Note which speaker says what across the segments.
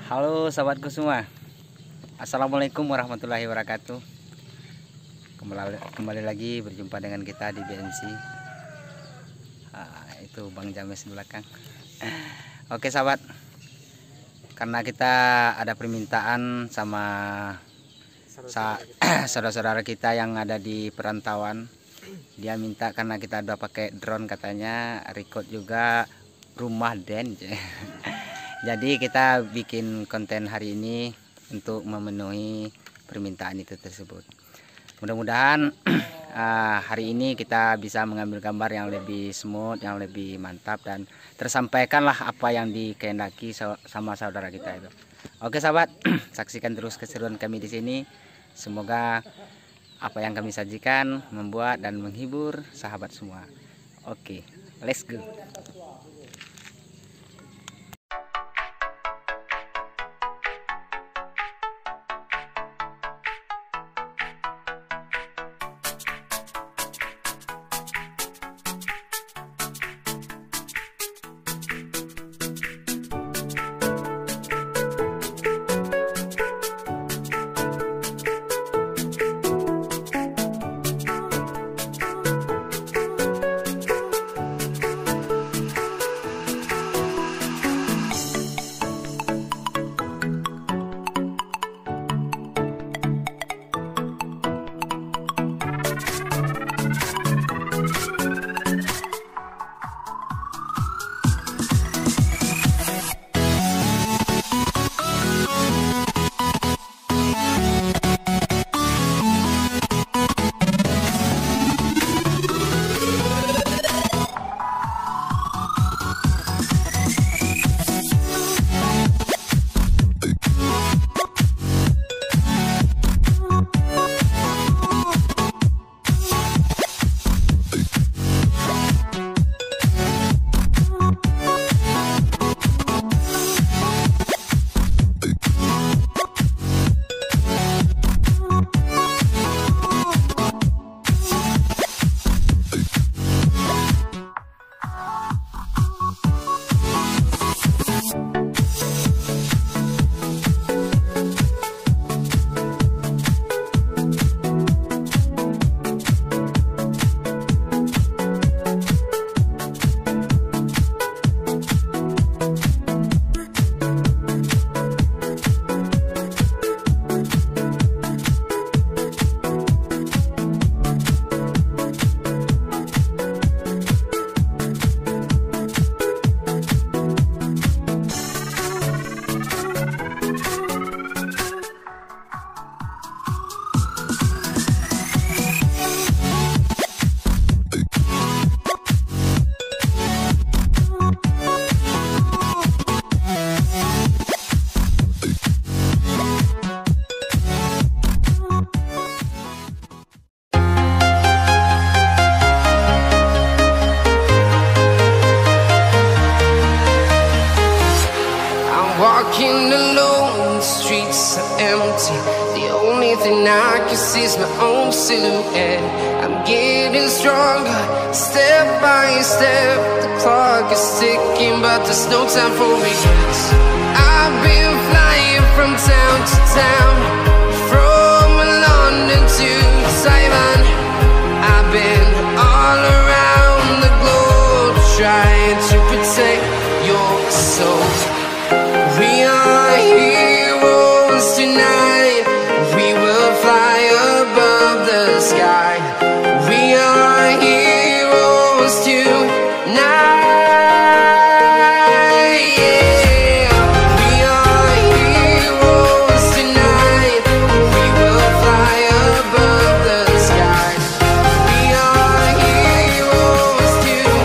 Speaker 1: Halo sahabatku semua, assalamualaikum warahmatullahi wabarakatuh. Kembali lagi berjumpa dengan kita di BNC. Itu Bang James di belakang. Oke sahabat, karena kita ada permintaan sama saudara-saudara kita yang ada di perantauan. Dia minta karena kita udah pakai drone, katanya record juga rumah Den. Jadi kita bikin konten hari ini untuk memenuhi permintaan itu tersebut. Mudah-mudahan hari ini kita bisa mengambil gambar yang lebih smooth, yang lebih mantap, dan tersampaikanlah apa yang dikehendaki sama saudara kita itu. Oke sahabat, saksikan terus keseruan kami di sini. Semoga apa yang kami sajikan membuat dan menghibur sahabat semua. Oke, let's go.
Speaker 2: Walking alone, the streets are empty. The only thing I can see is my own silhouette. I'm getting stronger, step by step. The clock is ticking, but there's no time for regrets. I've been flying from town to town, from London to Taiwan. I've been all around the globe, trying to protect your soul. We are heroes tonight. We will fly above the sky. We are heroes tonight. Yeah. We are heroes tonight. We will fly above the sky. We are heroes tonight.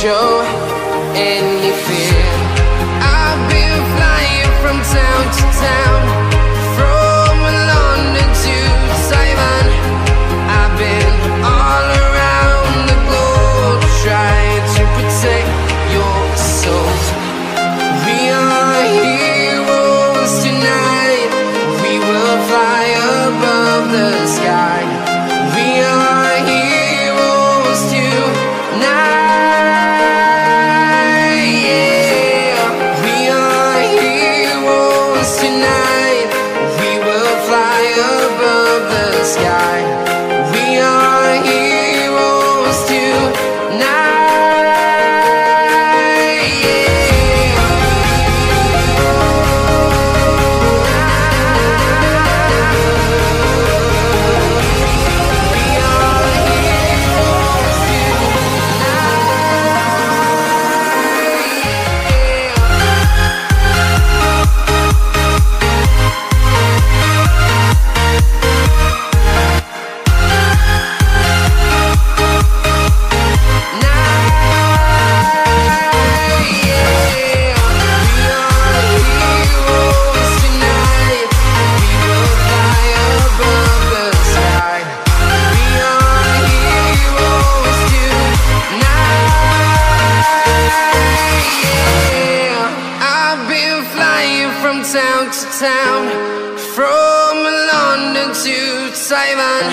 Speaker 2: Show any fear. I've been flying Taiwan.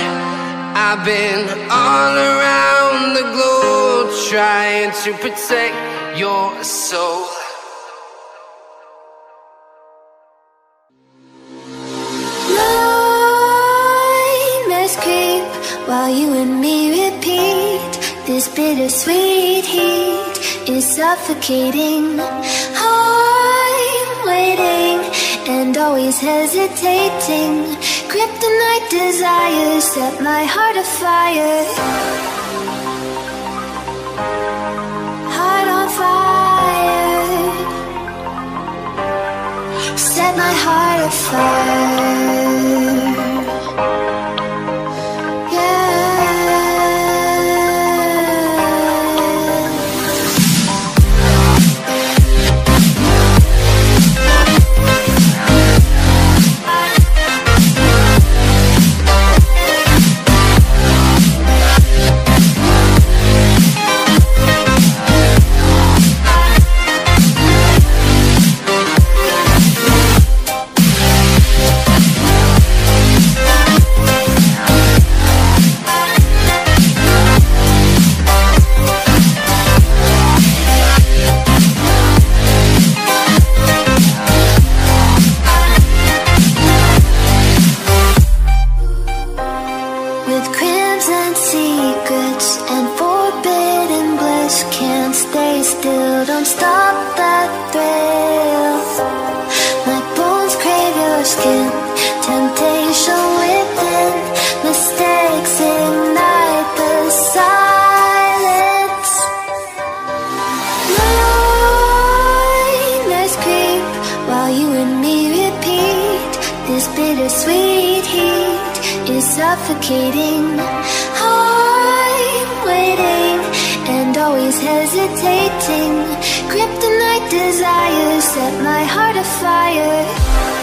Speaker 2: I've been all around the globe trying to protect your soul.
Speaker 3: Nightmares creep while you and me repeat. This bittersweet heat is suffocating. I'm waiting and always hesitating. Kryptonite desires set my heart afire. Heart on fire. Set my heart afire. Bittersweet heat is suffocating. I'm waiting and always hesitating. Kryptonite desires set my heart afire.